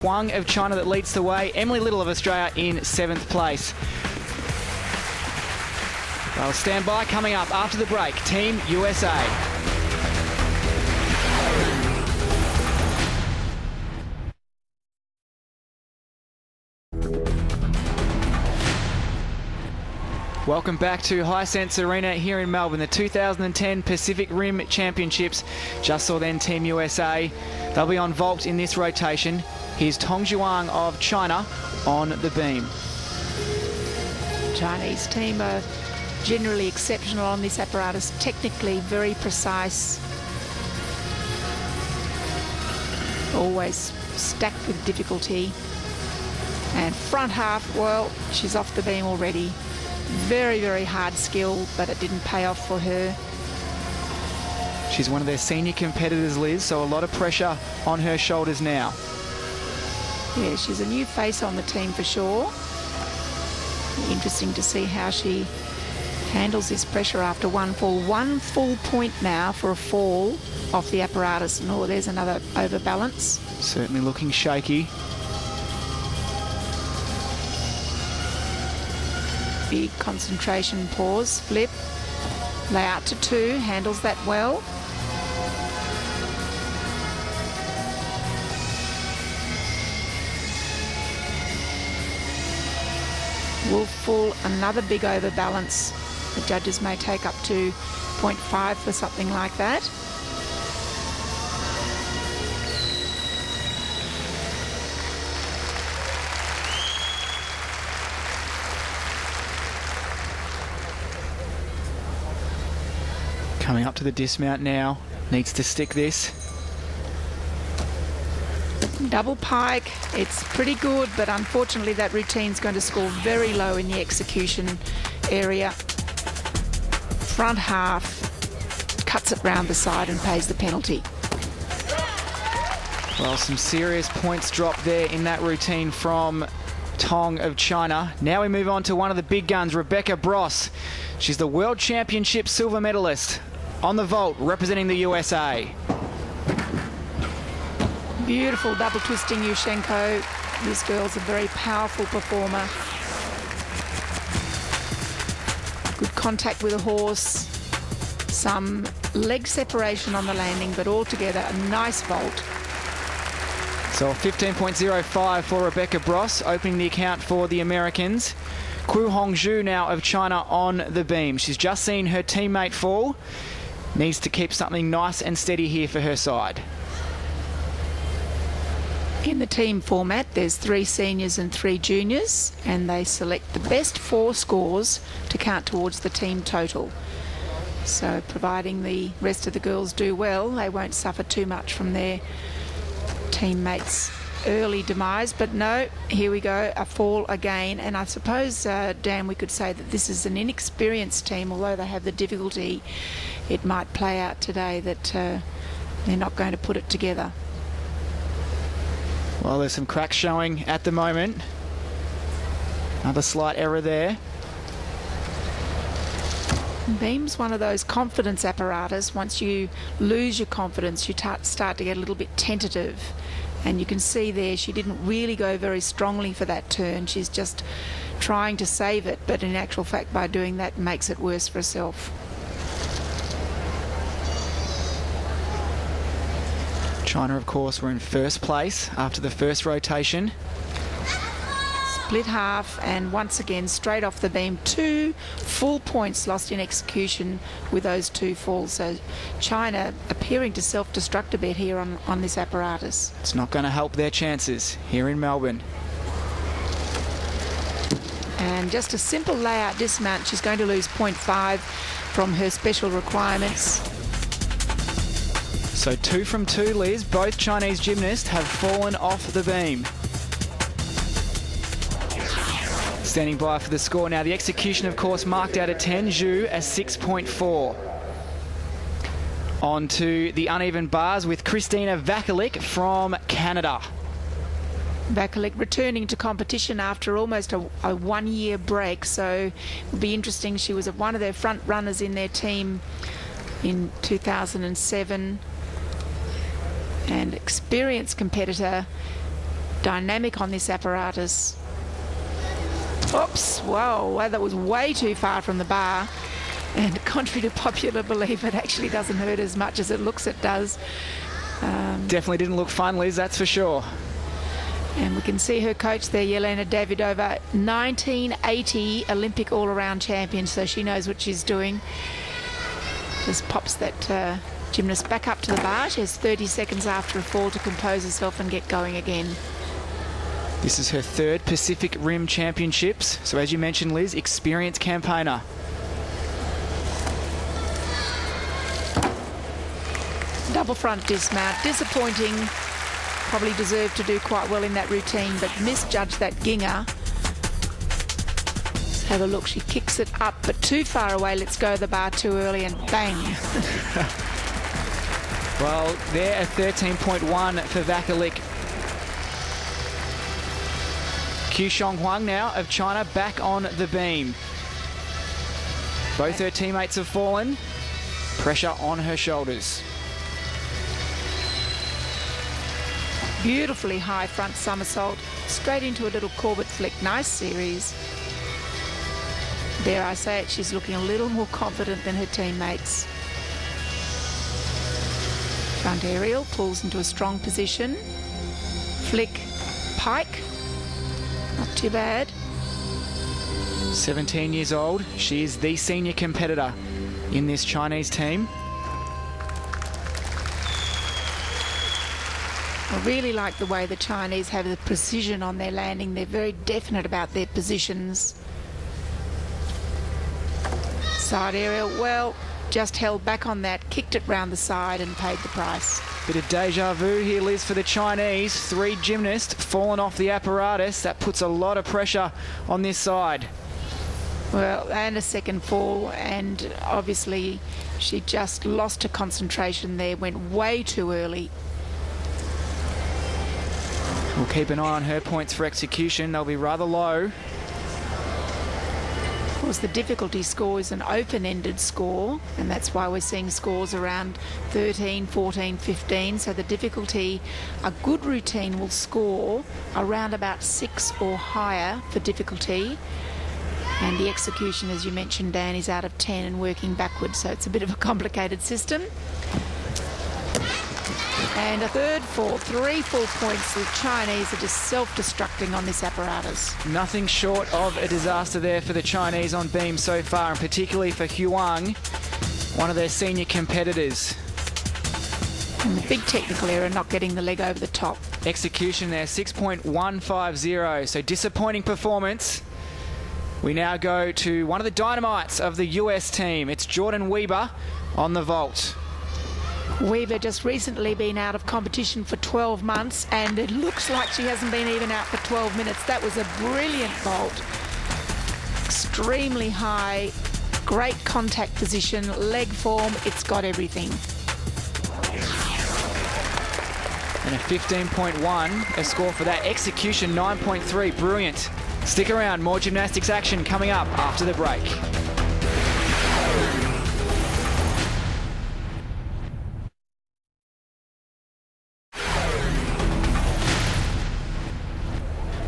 Huang of China that leads the way. Emily Little of Australia in 7th place. Well, stand by. Coming up after the break, Team USA. Welcome back to Hisense Arena here in Melbourne. The 2010 Pacific Rim Championships just saw then Team USA. They'll be on vault in this rotation. Here's Tong Zhuang of China on the beam. Chinese team are generally exceptional on this apparatus, technically very precise, always stacked with difficulty. And front half, well, she's off the beam already. Very, very hard skill, but it didn't pay off for her. She's one of their senior competitors, Liz, so a lot of pressure on her shoulders now. Yeah, she's a new face on the team for sure. Interesting to see how she handles this pressure after one fall. 1 full point now for a fall off the apparatus. And oh, there's another overbalance. Certainly looking shaky. Big concentration pause, flip, lay out to 2, handles that well. Wolf full, another big overbalance. The judges may take up to 0.5 for something like that. Coming up to the dismount now, needs to stick this. Double pike, it's pretty good, but unfortunately that routine's going to score very low in the execution area. Front half, cuts it round the side and pays the penalty. Well, some serious points dropped there in that routine from Tong of China. Now we move on to one of the big guns, Rebecca Bross. She's the World Championship silver medalist on the vault, representing the USA. Beautiful double twisting Yushchenko. This girl's a very powerful performer. Good contact with a horse. Some leg separation on the landing, but altogether a nice vault. So 15.05 for Rebecca Bross, opening the account for the Americans. Ku Hongzhu now of China on the beam. She's just seen her teammate fall. Needs to keep something nice and steady here for her side. In the team format, there's 3 seniors and 3 juniors, and they select the best 4 scores to count towards the team total. So providing the rest of the girls do well, they won't suffer too much from their teammates' early demise. But no, here we go, a fall again. And I suppose, Dan, we could say that this is an inexperienced team. Although they have the difficulty, it might play out today that they're not going to put it together. Well, there's some cracks showing at the moment. Another slight error there. Beam's one of those confidence apparatus. Once you lose your confidence, you start to get a little bit tentative. And you can see there she didn't really go very strongly for that turn. She's just trying to save it, but in actual fact, by doing that, makes it worse for herself. China, of course, were in first place after the first rotation. Split half, and once again, straight off the beam, 2 full points lost in execution with those 2 falls. So China appearing to self-destruct a bit here on this apparatus. It's not going to help their chances here in Melbourne. And just a simple layout dismount, she's going to lose 0.5 from her special requirements. So 2 from 2, Liz. Both Chinese gymnasts have fallen off the beam. Standing by for the score now. The execution, of course, marked out at 10. Zhu a 6.4. On to the uneven bars with Christina Vacalic from Canada. Vacalic returning to competition after almost a 1-year break, so it'll be interesting. She was one of their front runners in their team in 2007. And experienced competitor, dynamic on this apparatus. Oops, whoa, that was way too far from the bar. And contrary to popular belief, it actually doesn't hurt as much as it looks it does. Definitely didn't look fun, Liz, that's for sure. And we can see her coach there, Yelena Davidova, 1980 Olympic all-around champion, so she knows what she's doing. Just pops that gymnast back up to the bar. She has 30 seconds after a fall to compose herself and get going again. This is her third Pacific Rim Championships. So as you mentioned, Liz, experienced campaigner. Double front dismount, disappointing. Probably deserved to do quite well in that routine, but misjudged that ginger. Let's have a look. She kicks it up, but too far away. Let's go to the bar too early, and bang. Well, there at 13.1 for Vakalik. Qishong Huang now of China back on the beam. Both her teammates have fallen. Pressure on her shoulders. Beautifully high front somersault, straight into a little Corbett flick. Nice series. Dare I say it, she's looking a little more confident than her teammates. Front aerial, pulls into a strong position. Flick, pike. Not too bad. 17 years old. She is the senior competitor in this Chinese team. I really like the way the Chinese have the precision on their landing. They're very definite about their positions. Side aerial, well, just held back on that, kicked it round the side and paid the price. Bit of deja vu here, Liz, for the Chinese. Three gymnasts fallen off the apparatus. That puts a lot of pressure on this side. Well, and a second fall, and obviously she just lost her concentration there, went way too early. We'll keep an eye on her points for execution. They'll be rather low. Of course, the difficulty score is an open-ended score, and that's why we're seeing scores around 13, 14, 15. So the difficulty, a good routine will score around about 6 or higher for difficulty. And the execution, as you mentioned, Dan, is out of 10 and working backwards. So it's a bit of a complicated system. And a third fall, 3 full points. The Chinese are just self-destructing on this apparatus. Nothing short of a disaster there for the Chinese on beam so far, and particularly for Huang, one of their senior competitors. And the big technical error, not getting the leg over the top. Execution there, 6.150, so disappointing performance. We now go to one of the dynamites of the US team. It's Jordan Weber on the vault. Weber just recently been out of competition for 12 months, and it looks like she hasn't been even out for 12 minutes. That was a brilliant vault. Extremely high, great contact position, leg form, it's got everything. And a 15.1, a score for that. Execution 9.3, brilliant. Stick around, more gymnastics action coming up after the break.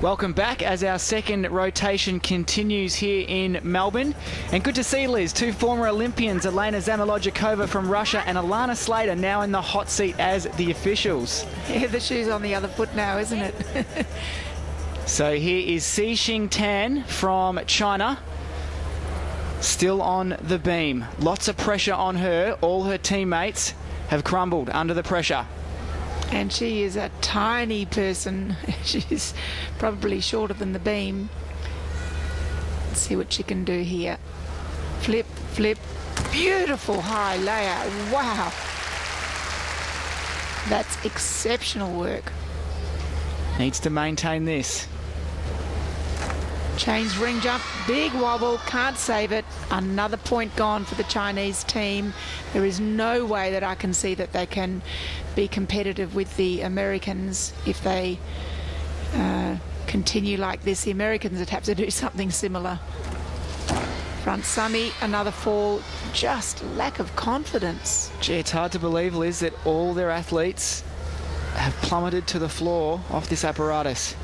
Welcome back as our second rotation continues here in Melbourne. And good to see, Liz, two former Olympians, Elena Zamolodchikova from Russia and Alana Slater, now in the hot seat as the officials. Yeah, the shoe's on the other foot now, isn't it? So here is Xixing Tan from China, still on the beam. Lots of pressure on her. All her teammates have crumbled under the pressure. And she is a tiny person. She's probably shorter than the beam. Let's see what she can do here. Flip, flip. Beautiful high layout. Wow. That's exceptional work. Needs to maintain this. Chains ring jump, big wobble, can't save it. Another point gone for the Chinese team. There is no way that I can see that they can be competitive with the Americans if they continue like this. The Americans would have to do something similar. Front summy, another fall, just lack of confidence. Gee, it's hard to believe, Liz, that all their athletes have plummeted to the floor off this apparatus.